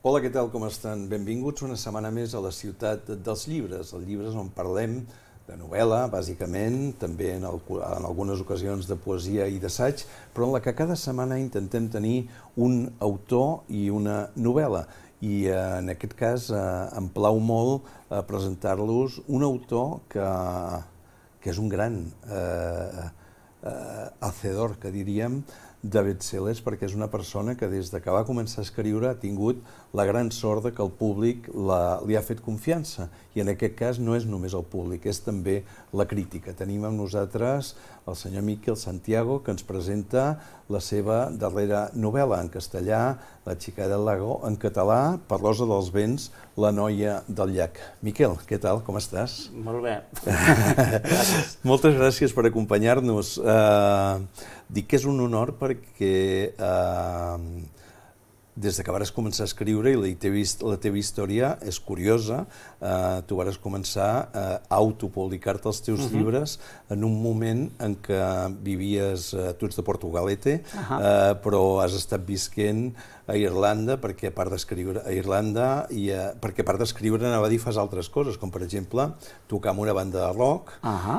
Hola, què tal, com estan? Benvinguts una setmana més a la ciutat dels llibres. Els llibres on parlem de novel·la, bàsicament, també en algunes ocasions de poesia i d'assaig, però en la que cada setmana intentem tenir un autor i una novel·la. I en aquest cas em plau molt presentar-los un autor que és un gran hacedor, que diríem, de best-sellers, perquè és una persona que des que va començar a escriure ha tingut la gran sort que el públic li ha fet confiança. I en aquest cas no és només el públic, és també la crítica. Tenim amb nosaltres el senyor Miquel Santiago, que ens presenta la seva darrera novel·la en castellà, La xica del lago, en català, Per l'osa dels vents, La noia del llac. Miquel, què tal? Com estàs? Molt bé. Gràcies. Moltes gràcies per acompanyar-nos. Dic que és un honor perquè des que vares començar a escriure i la teva història és curiosa, tu vares començar a autopublicar-te els teus llibres en un moment en què vivies, tu ets de Portugalete, però has estat visquent a Irlanda, perquè a part d'escriure a Irlanda, perquè a part d'escriure anava a dir fas altres coses, com per exemple tocar amb una banda de rock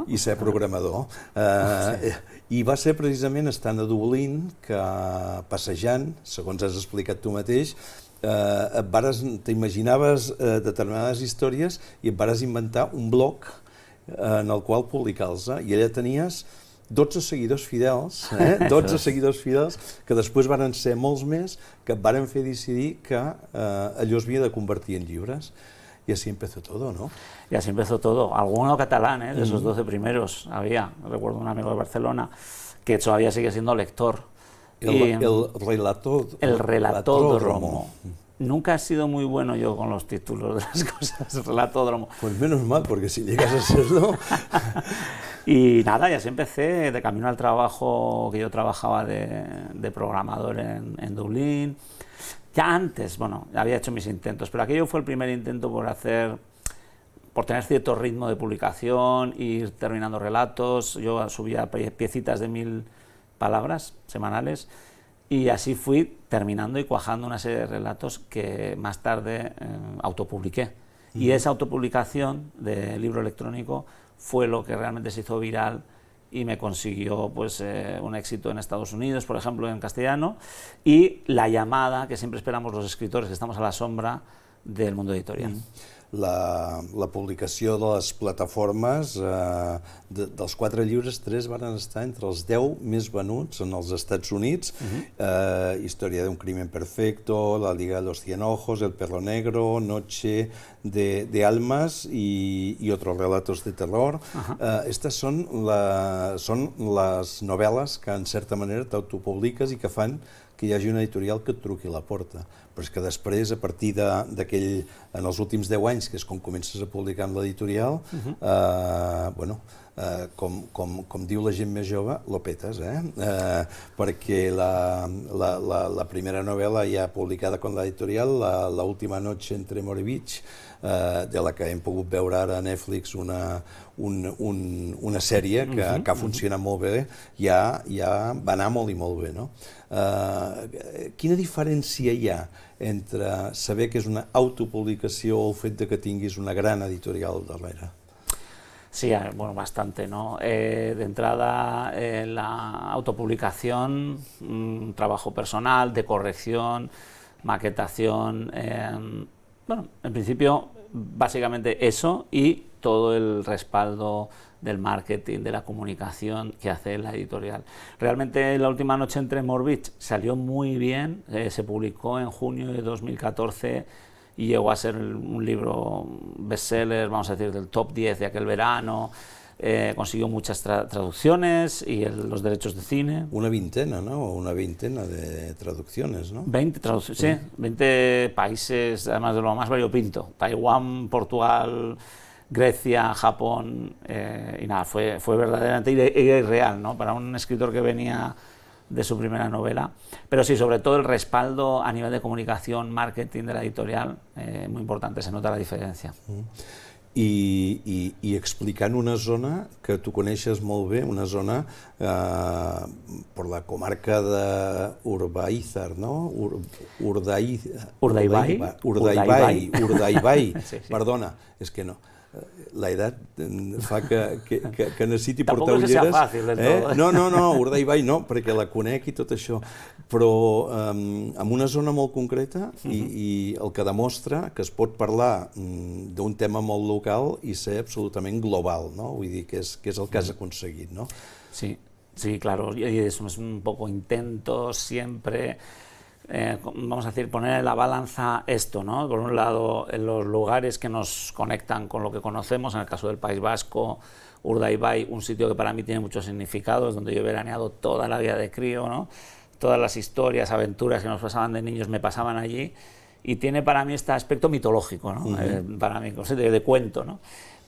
i ser programador. I va ser precisament estant a Dublín que, passejant, segons has explicat tu mateix, t'imaginaves determinades històries i et vares inventar un blog en el qual publicar-los. I allà tenies 12 seguidors fidels, 12 seguidors fidels, que després varen ser molts més, que et varen fer decidir que allò es havia de convertir en llibres. Y así empezó todo, ¿no? Y así empezó todo. Alguno catalán, de esos 12 primeros había. Recuerdo un amigo de Barcelona que todavía sigue siendo lector. El relator. El relatódromo. Nunca he sido muy bueno yo con los títulos de las cosas, relatódromo. Pues menos mal, porque si llegas a serlo... Y nada, y así empecé, de camino al trabajo, que yo trabajaba de programador en Dublín. Ya antes, bueno, había hecho mis intentos, pero aquello fue el primer intento por tener cierto ritmo de publicación, ir terminando relatos. Yo subía piecitas de 1000 palabras semanales y así fui terminando y cuajando una serie de relatos que más tarde autopubliqué. Y esa autopublicación de libro electrónico fue lo que realmente se hizo viral y me consiguió pues, un éxito en Estados Unidos, por ejemplo, en castellano, y la llamada que siempre esperamos los escritores, que estamos a la sombra del mundo editorial. La publicació de les plataformes, dels 4 llibres, 3 van estar entre els 10 més venuts en els Estats Units. Historia de un crimen perfecto, La Liga de los Cien Ojos, El perro negro, Noche de almas y otros relatos de terror. Estas són les novel·les que en certa manera t'autopubliques i que fan que hi hagi una editorial que et truqui a la porta. Però és que després, a partir d'aquell, en els últims 10 anys, que és com comences a publicar amb l'editorial, bueno, com diu la gent més jove, lo petes, perquè la primera novel·la ja publicada con l'editorial, La última noche en Tremore Beach, de la que hem pogut veure ara a Netflix una sèrie que ha funcionat molt bé, ja va anar molt i molt bé, no? Quina diferència hi ha entre saber que és una autopublicació o el fet que tinguis una gran editorial al darrere? Sí, bueno, bastante, ¿no? De entrada, la autopublicación, un trabajo personal, de corrección, maquetación, bueno, en principio, básicamente eso y todo el respaldo del marketing, de la comunicación que hace la editorial. Realmente La última noche en Tremore Beach salió muy bien, se publicó en junio de 2014 y llegó a ser un libro bestseller, vamos a decir, del top 10 de aquel verano. Consiguió muchas traducciones y los derechos de cine. Una veintena, ¿no? Una veintena de traducciones, ¿no? 20 traducciones, sí, 20 países, además de lo más variopinto. Taiwán, Portugal, Grecia, Japón, y nada, fue verdaderamente irreal, ¿no? Para un escritor que venía de su primera novela, pero sí, sobre todo el respaldo a nivel de comunicación, marketing de la editorial, muy importante, se nota la diferencia. i explicant una zona que tu coneixes molt bé, una zona per la comarca d'Urdaibai, ¿no? Urdaibai, Sí, sí. perdona, és que no. La edat fa que necessiti Tampoc portar és que sea ulleres. fàcil del tot. No, Urdaibai no, perquè la conec i tot això, però en una zona molt concreta i el que demostra que es pot parlar d'un tema molt local i ser absolutament global, no? Vull dir que és el que has aconseguit, no? Sí, sí, claro, y eso es un poco intento siempre, vamos a decir, poner en la balanza esto, ¿no? Por un lado, en los lugares que nos conectan con lo que conocemos, en el caso del País Vasco, Urdaibai, un sitio que para mí tiene muchos significados, donde yo he veraneado toda la vida de crío, ¿no? Todas las historias, aventuras que nos pasaban de niños me pasaban allí, y tiene para mí este aspecto mitológico, ¿no? Para mí, de cuento, ¿no?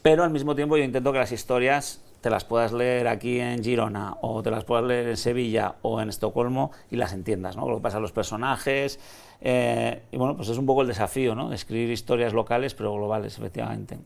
Pero al mismo tiempo yo intento que las historias te las puedas leer aquí en Girona o te las puedas leer en Sevilla o en Estocolmo y las entiendas, ¿no? Lo que pasa a los personajes, y bueno, pues es un poco el desafío, ¿no? De escribir historias locales pero globales, efectivamente.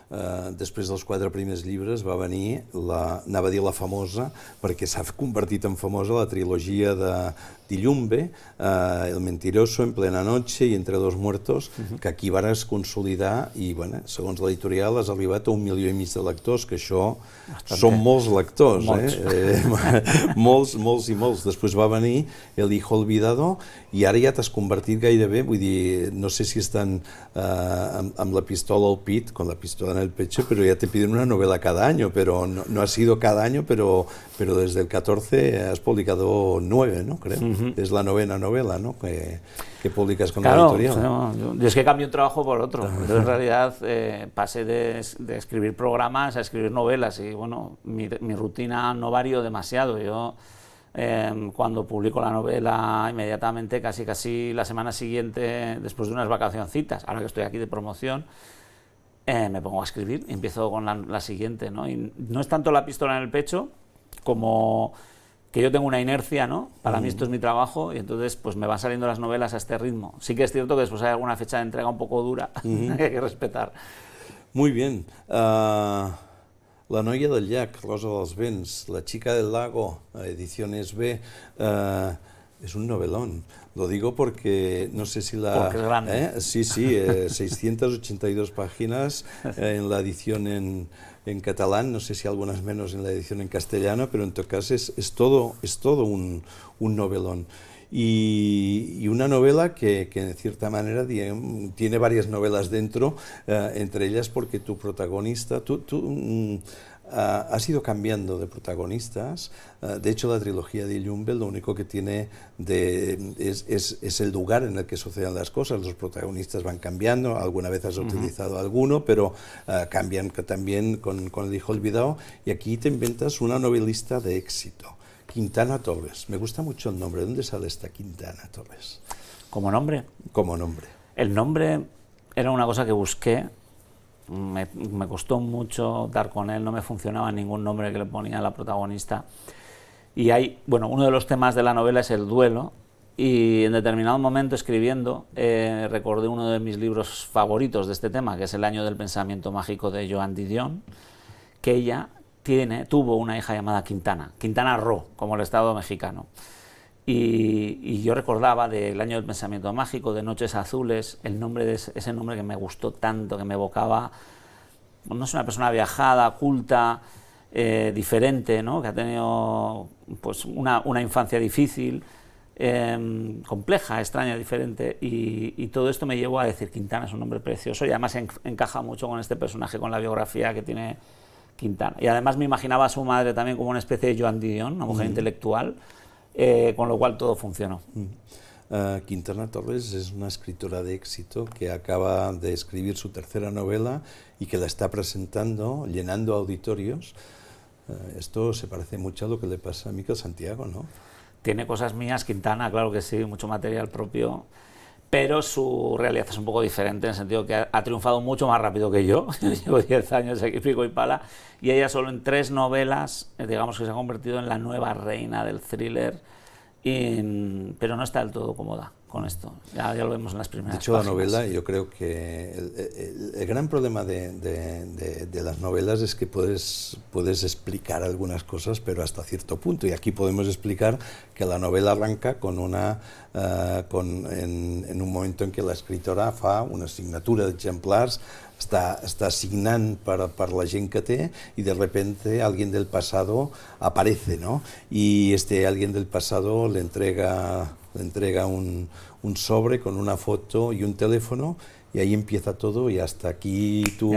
Després dels 4 primers llibres va venir, anava a dir la famosa, perquè s'ha convertit en famosa la trilogia de Dillumbe, El mentiroso, En plena noche i Entre dos muertos, que aquí vares consolidar i, bueno, segons l'editorial has arribat a 1,5 milió de lectors, que això són molts lectors, molts i molts. Després va venir El hijo olvidado i ara ja t'has convertit gairebé, vull dir, no sé si estan amb la pistola al pit, con la pistola en el pecho, pero ya te piden una novela cada año, pero no ha sido cada año, pero desde el 14 has publicado 9, ¿no? Creo. Es la 9ª novela, ¿no? Que publicas con la editorial. Claro, yo es que cambio un trabajo por otro. Entonces, en realidad, pasé de escribir programas a escribir novelas y, bueno, mi rutina no varió demasiado. Yo, cuando publico la novela, inmediatamente, casi la semana siguiente, después de unas vacacioncitas, ahora que estoy aquí de promoción, me pongo a escribir y empiezo con la siguiente, ¿no? Y no es tanto la pistola en el pecho como que yo tengo una inercia, ¿no? Para mí esto es mi trabajo y entonces pues me van saliendo las novelas a este ritmo. Sí que es cierto que después hay alguna fecha de entrega un poco dura que hay que respetar. Muy bien. La noia del llac, Rosa dels vents, La chica del lago, Ediciones B, es un novelón. Lo digo porque no sé si Porque es grande. Sí, 682 páginas en la edición en catalán, no sé si algunas menos en la edición en castellano, pero en todo caso es todo un novelón. Y una novela que en cierta manera tiene varias novelas dentro, entre ellas porque tu protagonista, has ido cambiando de protagonistas. De hecho, la trilogía de Dillumbe lo único que tiene es el lugar en el que suceden las cosas. Los protagonistas van cambiando, alguna vez has utilizado alguno, pero cambian también con El hijo olvidado. Y aquí te inventas una novelista de éxito, Quintana Torres. Me gusta mucho el nombre. ¿Dónde sale esta Quintana Torres? ¿Como nombre? Como nombre. El nombre era una cosa que busqué. Me costó mucho dar con él, no me funcionaba ningún nombre que le ponía a la protagonista. Y hay, bueno, uno de los temas de la novela es el duelo, y en determinado momento escribiendo recordé uno de mis libros favoritos de este tema, que es El año del pensamiento mágico de Joan Didion, que ella tuvo una hija llamada Quintana Roo, como el Estado mexicano. Y yo recordaba del año del pensamiento mágico, de Noches Azules, el nombre de ese nombre que me gustó tanto, que me evocaba, no es una persona viajada, culta, diferente, ¿no? Que ha tenido pues, una infancia difícil, compleja, extraña, diferente, y todo esto me llevó a decir Quintana es un nombre precioso y además encaja mucho con este personaje, con la biografía que tiene Quintana. Y además me imaginaba a su madre también como una especie de Joan Didion, una mujer intelectual, con lo cual todo funcionó. Quintana Torres es una escritora de éxito que acaba de escribir su 3ª novela y que la está presentando, llenando auditorios. Esto se parece mucho a lo que le pasa a Miquel Santiago, ¿no? Tiene cosas mías, Quintana, claro que sí, mucho material propio, pero su realidad es un poco diferente en el sentido que ha triunfado mucho más rápido que yo. Llevo 10 años aquí, pico y pala, y ella solo en 3 novelas, digamos que se ha convertido en la nueva reina del thriller, pero no está del todo cómoda. con esto. Ya lo vemos en las primeras páginas. De hecho, páginas. la novela, yo creo que el gran problema de las novelas es que puedes explicar algunas cosas, pero hasta cierto punto. Y aquí podemos explicar que la novela arranca con en un momento en què l'escriptora fa una signatura d'exemplars, está signant para la gent que té, y de repente alguien del pasado aparece, ¿no? Y alguien del pasado le entrega un sobre con una foto y un teléfono, y ahí empieza todo, y hasta aquí tú...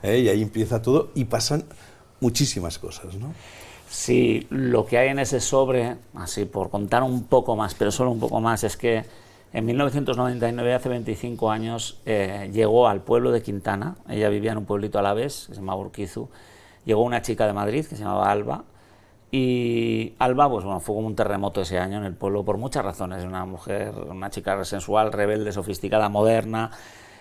Y ahí empieza todo, y pasan muchísimas cosas, ¿no? Sí, lo que hay en ese sobre, así por contar un poco más, pero solo un poco más, es que en 1999, hace 25 años, llegó al pueblo de Quintana. Ella vivía en un pueblito alavés que se llamaba Urquizu. Llegó una chica de Madrid que se llamaba Alba, y Alba, pues bueno, fue como un terremoto ese año en el pueblo por muchas razones. Una mujer, una chica sensual, rebelde, sofisticada, moderna,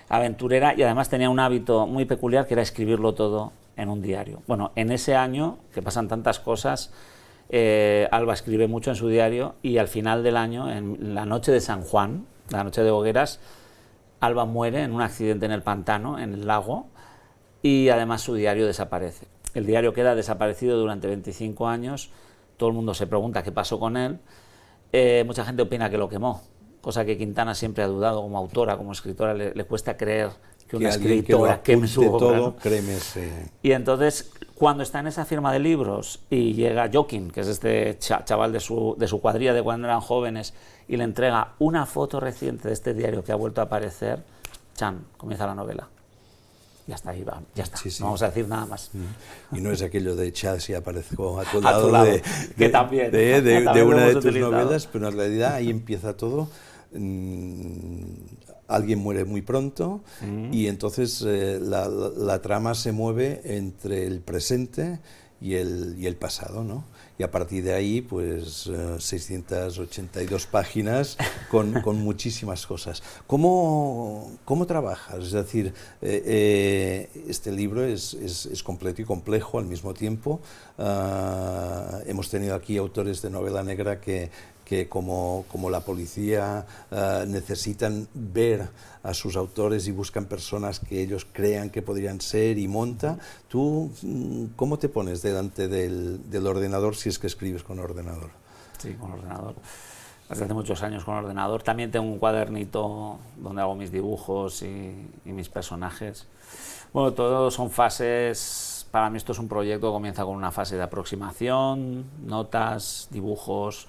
aventurera, y además tenía un hábito muy peculiar que era escribirlo todo en un diario. Bueno, en ese año, que pasan tantas cosas, Alba escribe mucho en su diario, y al final del año, en la noche de San Juan, la noche de hogueras, Alba muere en un accidente en el pantano, en el lago, y además su diario desaparece. El diario queda desaparecido durante 25 años, todo el mundo se pregunta qué pasó con él, mucha gente opina que lo quemó, cosa que Quintana siempre ha dudado. Como autora, como escritora, le cuesta creer que una escritora queme su obra, ¿no? Créeme, sí. Y entonces, cuando está en esa firma de libros y llega Joaquín, que es este chaval de su cuadrilla de cuando eran jóvenes, y le entrega una foto reciente de este diario que ha vuelto a aparecer, chan, comienza la novela. Ya está, ahí va, ya está, sí, sí. No vamos a decir nada más. Y no es aquello de chat si aparezco a tu lado, que también, de una de tus novelas, pero en realidad ahí empieza todo. Alguien muere muy pronto, y entonces la trama se mueve entre el presente y el pasado, ¿no? Y a partir de ahí, pues 682 páginas con muchísimas cosas. ¿Cómo trabajas? Es decir, este libro es completo y complejo al mismo tiempo. Hemos tenido aquí autores de novela negra que como la policía necesitan ver a sus autores y buscan personas que ellos crean que podrían ser, y monta. ¿Tú cómo te pones delante del ordenador si es que escribes con ordenador? Sí, con ordenador. Desde hace muchos años con ordenador. También tengo un cuadernito donde hago mis dibujos y mis personajes. Bueno, todo son fases. Para mí esto es un proyecto que comienza con una fase de aproximación, notas, dibujos.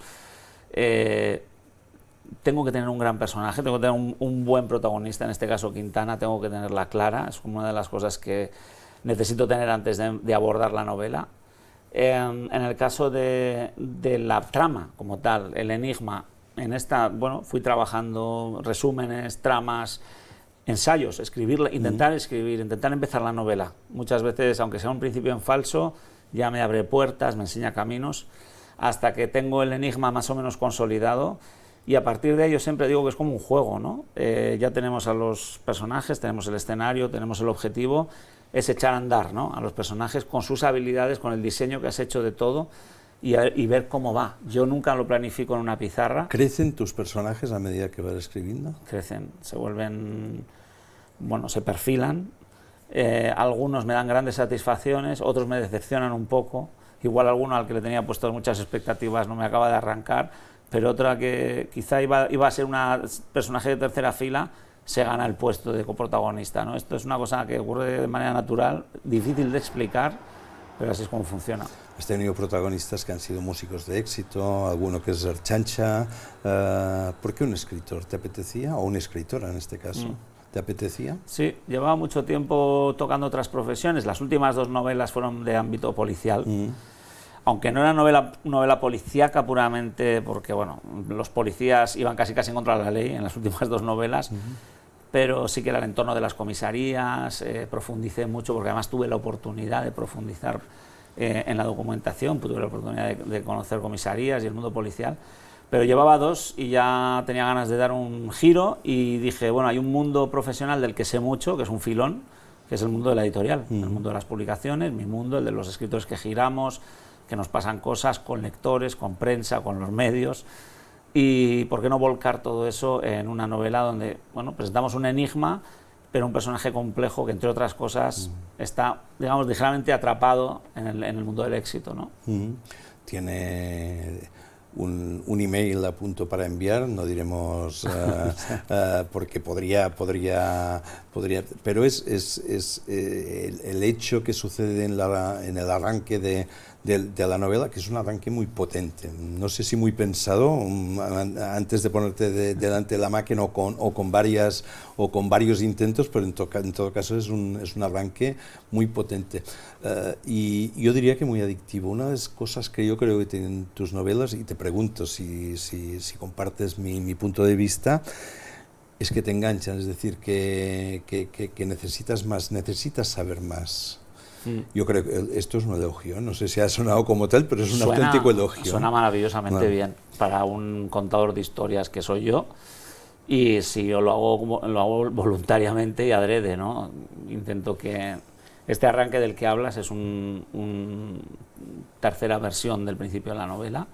Tengo que tener un gran personaje, tengo que tener un buen protagonista, en este caso Quintana, tengo que tenerla clara, es como una de las cosas que necesito tener antes de abordar la novela. En el caso de la trama como tal, el enigma, en esta, bueno, fui trabajando resúmenes, tramas, ensayos, intentar escribir, intentar empezar la novela. Muchas veces, aunque sea un principio en falso, ya me abre puertas, me enseña caminos, hasta que tengo el enigma más o menos consolidado, y a partir de ello siempre digo que es como un juego, ¿no? Ya tenemos a los personajes, tenemos el escenario, tenemos el objetivo, es echar a andar, ¿no?, a los personajes con sus habilidades, con el diseño que has hecho de todo, y ver cómo va. Yo nunca lo planifico en una pizarra. ¿Crecen tus personajes a medida que vas escribiendo? Crecen, se vuelven, bueno, se perfilan, algunos me dan grandes satisfacciones, otros me decepcionan un poco. Igual alguno al que le tenía puesto muchas expectativas no me acaba de arrancar, pero otra que quizá iba a ser un personaje de tercera fila se gana el puesto de coprotagonista, ¿no? Esto es una cosa que ocurre de manera natural, difícil de explicar, pero así es como funciona. Has tenido protagonistas que han sido músicos de éxito, alguno que es Archancha. ¿Por qué un escritor? ¿Te apetecía? O una escritora en este caso. ¿Te apetecía? Sí, llevaba mucho tiempo tocando otras profesiones. Las últimas dos novelas fueron de ámbito policial, aunque no era novela policíaca puramente, porque bueno, los policías iban casi en contra de la ley en las últimas dos novelas, pero sí que era el entorno de las comisarías, profundicé mucho, porque además tuve la oportunidad de profundizar en la documentación, tuve la oportunidad de conocer comisarías y el mundo policial. Pero llevaba dos y ya tenía ganas de dar un giro, y dije, bueno, hay un mundo profesional del que sé mucho, que es un filón, que es el mundo de la editorial, el mundo de las publicaciones, mi mundo, el de los escritores que giramos, que nos pasan cosas con lectores, con prensa, con los medios. y por qué no volcar todo eso en una novela donde, bueno, presentamos un enigma, pero un personaje complejo que, entre otras cosas, está, digamos, ligeramente atrapado en el mundo del éxito, ¿no? Tiene un email a punto para enviar, no diremos porque podría, pero es el hecho que sucede en el arranque de la novela, que es un arranque muy potente. No sé si muy pensado antes de ponerte delante de la máquina o con varios intentos, pero en todo caso es un arranque muy potente. Y yo diría que muy adictivo. Una de las cosas que yo creo que tienen tus novelas, y te pregunto si compartes mi punto de vista, es que te enganchan, es decir, que necesitas más, necesitas saber más. Yo creo que esto es un elogio, no sé si ha sonado como tal, pero es un auténtico elogio. Suena maravillosamente bien para un contador de historias que soy yo, y si yo lo hago voluntariamente y adrede, ¿no? Intento que este arranque del que hablas es una tercera versión del principio de la novela,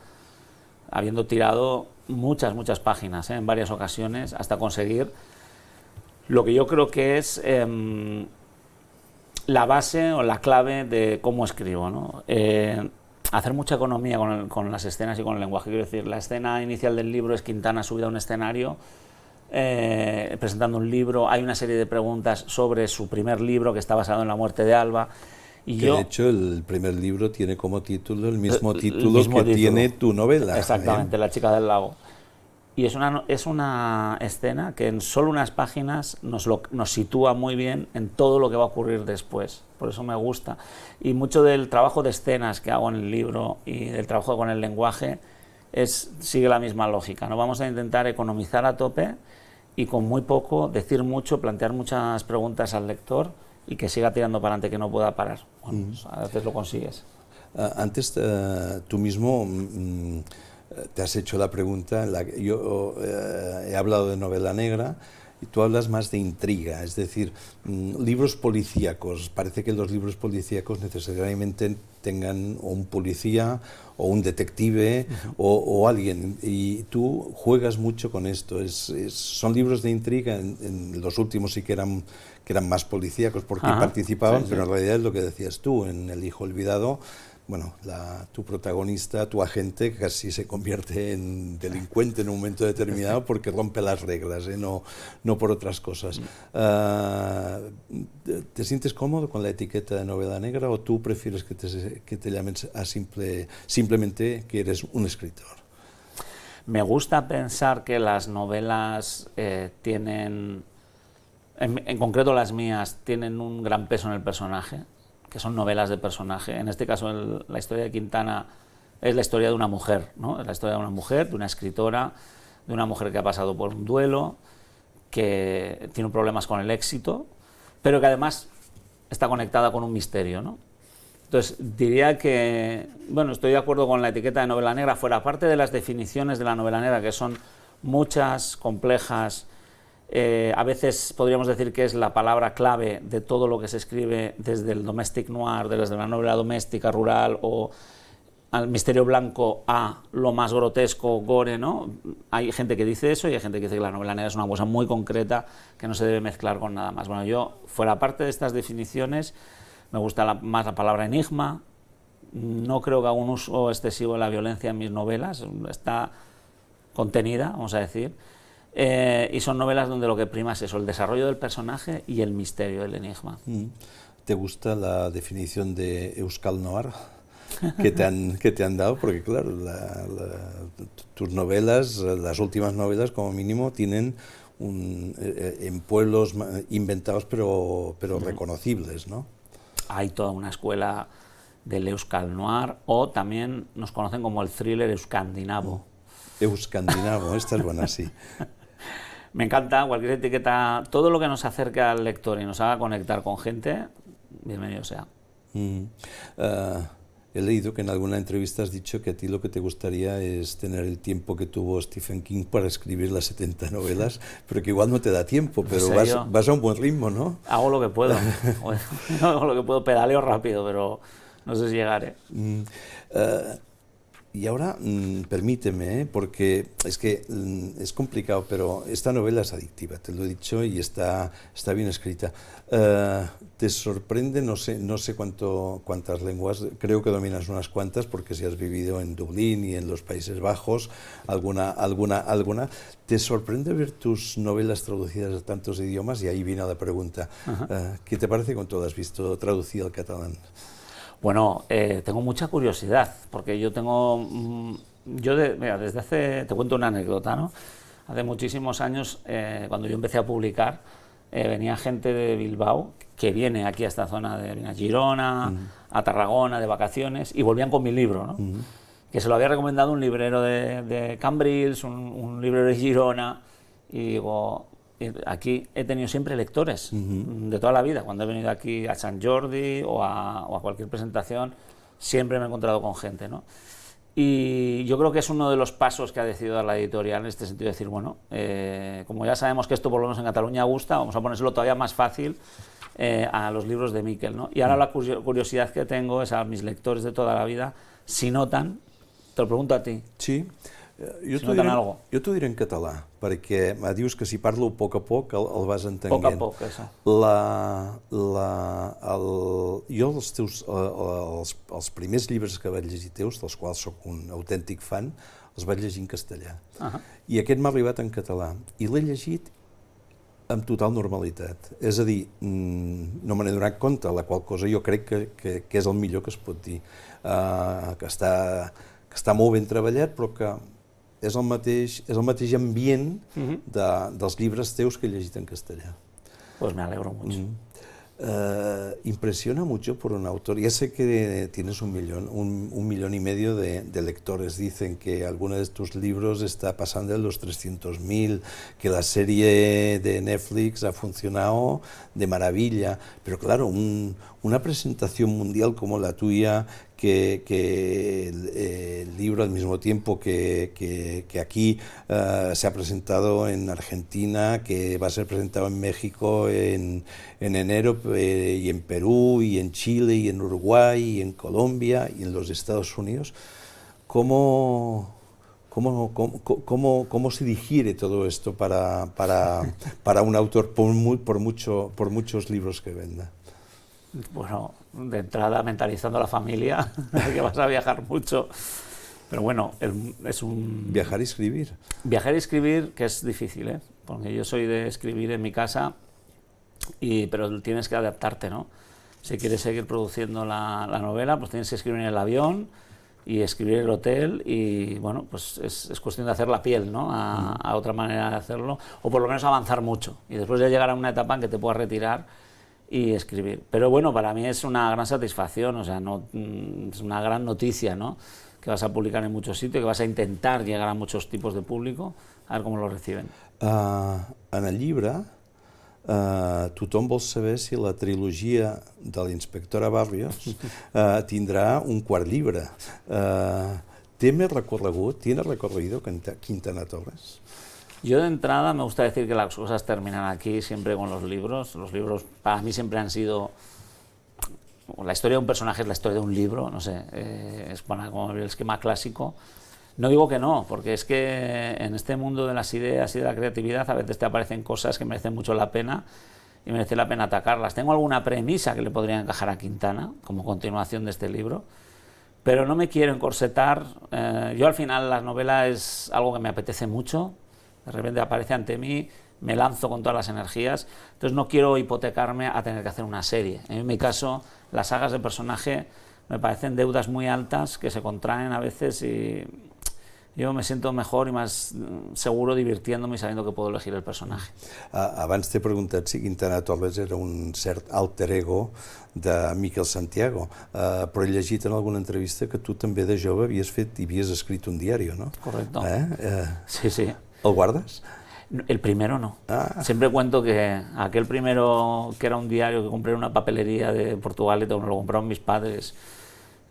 habiendo tirado muchas páginas, en varias ocasiones, hasta conseguir lo que yo creo que es la base o la clave de cómo escribo, ¿no? Hacer mucha economía con las escenas y con el lenguaje. Quiero decir, la escena inicial del libro es Quintana subida a un escenario presentando un libro. Hay una serie de preguntas sobre su primer libro, que está basado en la muerte de Alba. Y de hecho, el primer libro tiene como título el mismo título que tiene tu novela. Exactamente, La chica del lago. Y es una escena que en solo unas páginas nos sitúa muy bien en todo lo que va a ocurrir después. Por eso me gusta. Y mucho del trabajo de escenas que hago en el libro y del trabajo con el lenguaje sigue la misma lógica, ¿no? Vamos a intentar economizar a tope y con muy poco decir mucho, plantear muchas preguntas al lector y que siga tirando para adelante, que no pueda parar. Bueno, pues a veces lo consigues. Antes tú mismo te has hecho la pregunta, yo he hablado de novela negra y tú hablas más de intriga, es decir, libros policíacos. Parece que los libros policíacos necesariamente tengan o un policía o un detective o alguien, y tú juegas mucho con esto. Son libros de intriga, en los últimos sí que eran más policíacos porque participaban, sí, pero en realidad es lo que decías tú, en El hijo olvidado. Bueno, tu protagonista, tu agente, casi se convierte en delincuente en un momento determinado porque rompe las reglas, no por otras cosas. ¿Te sientes cómodo con la etiqueta de novela negra o tú prefieres que te llamen simplemente que eres un escritor? Me gusta pensar que las novelas tienen, en concreto las mías, tienen un gran peso en el personaje, que son novelas de personaje. En este caso, la historia de Quintana es la historia de una mujer, ¿no? Es la historia de una mujer, de una escritora, de una mujer que ha pasado por un duelo, que tiene problemas con el éxito, pero que además está conectada con un misterio, ¿no? Entonces, diría que, bueno, estoy de acuerdo con la etiqueta de novela negra, fuera parte de las definiciones de la novela negra, que son muchas, complejas. A veces podríamos decir que es la palabra clave de todo lo que se escribe desde el domestic noir, desde la novela doméstica rural o al misterio blanco a lo más grotesco, gore, ¿no? Hay gente que dice eso y hay gente que dice que la novela negra es una cosa muy concreta que no se debe mezclar con nada más. Bueno, yo, fuera parte de estas definiciones, me gusta más la palabra enigma. No creo que haga un uso excesivo de la violencia en mis novelas, está contenida, vamos a decir. Y son novelas donde lo que prima es eso, el desarrollo del personaje y el misterio del enigma. ¿Te gusta la definición de Euskal Noir que te han dado? Porque claro, tus novelas, las últimas novelas como mínimo, tienen en pueblos inventados pero reconocibles, ¿no? Hay toda una escuela del Euskal Noir, o también nos conocen como el thriller euskandinavo. Euskandinavo, esta es buena, sí. Me encanta cualquier etiqueta, todo lo que nos acerque al lector y nos haga conectar con gente, bienvenido sea. He leído que en alguna entrevista has dicho que a ti lo que te gustaría es tener el tiempo que tuvo Stephen King para escribir las 70 novelas, pero que igual no te da tiempo, pero vas a un buen ritmo, ¿no? Hago lo que puedo, hago lo que puedo, pedaleo rápido, pero no sé si llegaré. Y ahora, permíteme, porque es que es complicado, pero esta novela es adictiva, te lo he dicho, y está bien escrita. ¿Te sorprende? No sé cuántas lenguas, creo que dominas unas cuantas, porque si has vivido en Dublín y en los Países Bajos, alguna. ¿Te sorprende ver tus novelas traducidas a tantos idiomas? Y ahí viene la pregunta. ¿Qué te parece con todo? ¿Has visto traducido al catalán? Bueno, tengo mucha curiosidad, porque yo tengo, mira, desde hace, te cuento una anécdota, ¿no? Hace muchísimos años, cuando yo empecé a publicar, venía gente de Bilbao que viene aquí a esta zona de Girona, a Tarragona, de vacaciones, y volvían con mi libro, ¿no? Que se lo había recomendado un librero de Cambrils, un librero de Girona, y digo, aquí he tenido siempre lectores de toda la vida. Cuando he venido aquí a Sant Jordi o a cualquier presentación, siempre me he encontrado con gente, ¿no? Y yo creo que es uno de los pasos que ha decidido dar la editorial en este sentido, de decir, bueno, como ya sabemos que esto por lo menos en Cataluña gusta, vamos a ponérselo todavía más fácil a los libros de Miquel, ¿no? Y ahora la curiosidad que tengo es a mis lectores de toda la vida, si notan, te lo pregunto a ti. Sí. Jo t'ho diré en català, perquè dius que si parlo a poc el vas entenent. Poc a poc, això. Jo els primers llibres que vaig llegir teus, dels quals sóc un autèntic fan, els vaig llegir en castellà. I aquest m'ha arribat en català. I l'he llegit amb total normalitat. És a dir, no me n'he donat compte, la qual cosa jo crec que és el millor que es pot dir. Que està molt ben treballat, però que és el mateix ambient dels llibres teus que he llegit en castellà. Pues me alegro mucho. Impresiona mucho por un autor. Ya sé que tienes 1,5 millones de lectores. Dicen que alguno de tus libros está pasando de los 300.000, que la serie de Netflix ha funcionado de maravilla. Pero claro, una presentación mundial como la tuya, que el libro al mismo tiempo que aquí se ha presentado en Argentina, que va a ser presentado en México en enero, y en Perú, y en Chile, y en Uruguay, y en Colombia, y en los Estados Unidos. ¿Cómo se digiere todo esto para un autor por muchos libros que venda? Bueno, de entrada mentalizando a la familia, que vas a viajar mucho, pero bueno, es un... Viajar y escribir. Viajar y escribir, que es difícil, porque yo soy de escribir en mi casa, pero tienes que adaptarte, ¿no? Si quieres seguir produciendo la novela, pues tienes que escribir en el avión y escribir en el hotel, y bueno, pues es cuestión de hacer la piel, ¿no? A otra manera de hacerlo, o por lo menos avanzar mucho, y después ya llegar a una etapa en que te puedas retirar y escribir. Pero bueno, para mí es una gran satisfacción, o sea, es una gran noticia, ¿no? Que vas a publicar en muchos sitios, que vas a intentar llegar a muchos tipos de público, a ver cómo lo reciben. En el llibre, tothom vol saber si la trilogia de la inspectora Barrios tindrà un quart llibre. ¿Tiene recorrido Quintana Torres? Yo de entrada me gusta decir que las cosas terminan aquí siempre con los libros. Los libros para mí siempre han sido... La historia de un personaje es la historia de un libro, no sé, es como el esquema clásico. No digo que no, porque es que en este mundo de las ideas y de la creatividad a veces te aparecen cosas que merecen mucho la pena y merece la pena atacarlas. Tengo alguna premisa que le podría encajar a Quintana como continuación de este libro, pero no me quiero encorsetar. Yo al final la novela es algo que me apetece mucho. De repente aparece ante mí, me lanzo con todas las energías, entonces no quiero hipotecarme a tener que hacer una serie. En mi caso, las sagas de personaje me parecen deudas muy altas que se contraen a veces, y yo me siento mejor y más seguro divirtiéndome y sabiendo que puedo elegir el personaje. Abans t'he preguntat si Quintana Torres era un cert alter ego de Miquel Santiago, però he llegit en alguna entrevista que tu també de jove havies escrit un diari, ¿no? Correcto. Sí, sí. ¿El guardas? El primero no. Siempre cuento que aquel primero, que era un diario que compré en una papelería de Portugal, y me lo compraron mis padres,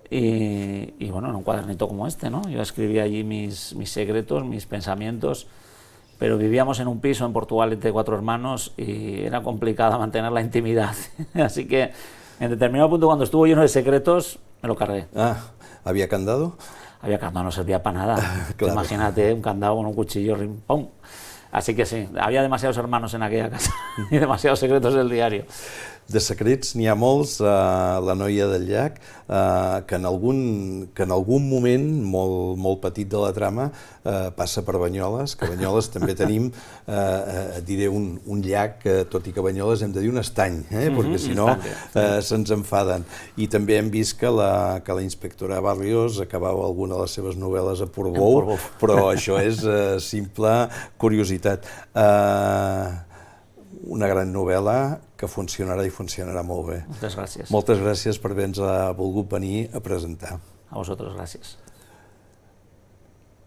y bueno, en un cuadernito como este, ¿no? Yo escribía allí mis secretos, mis pensamientos, pero vivíamos en un piso en Portugal de 4 hermanos y era complicado mantener la intimidad. Así que en determinado punto, cuando estuvo lleno de secretos, me lo cargué. ¿Había candado? había candado, no servía para nada. Claro. Imagínate un candado con un cuchillo, rim, pum. Así que sí, había demasiados hermanos en aquella casa y demasiados secretos del diario. De secrets n'hi ha molts, la noia del llac, que en algun moment molt petit de la trama passa per Banyoles, que a Banyoles també tenim, diré, un llac, tot i que a Banyoles hem de dir un estany, perquè si no se'ns enfaden. I també hem vist que la inspectora Barrios acabava alguna de les seves novel·les a Portbou, però això és simple curiositat. Una gran novel·la que funcionarà i funcionarà molt bé. Moltes gràcies. Moltes gràcies per haver-nos volgut venir a presentar. A vosaltres, gràcies.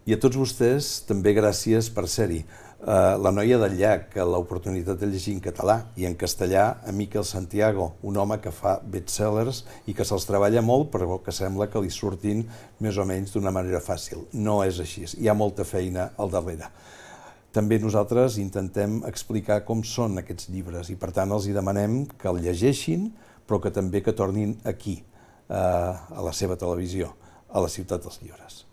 I a tots vostès també gràcies per ser-hi. La noia del llac, l'oportunitat de llegir en català i en castellà a Miquel Santiago, un home que fa bestsellers i que se'ls treballa molt però que sembla que li surtin més o menys d'una manera fàcil. No és així, hi ha molta feina al darrere. També nosaltres intentem explicar com són aquests llibres i per tant els hi demanem que el llegeixin però que també que tornin aquí, a la seva televisió, a la Ciutat dels Llibres.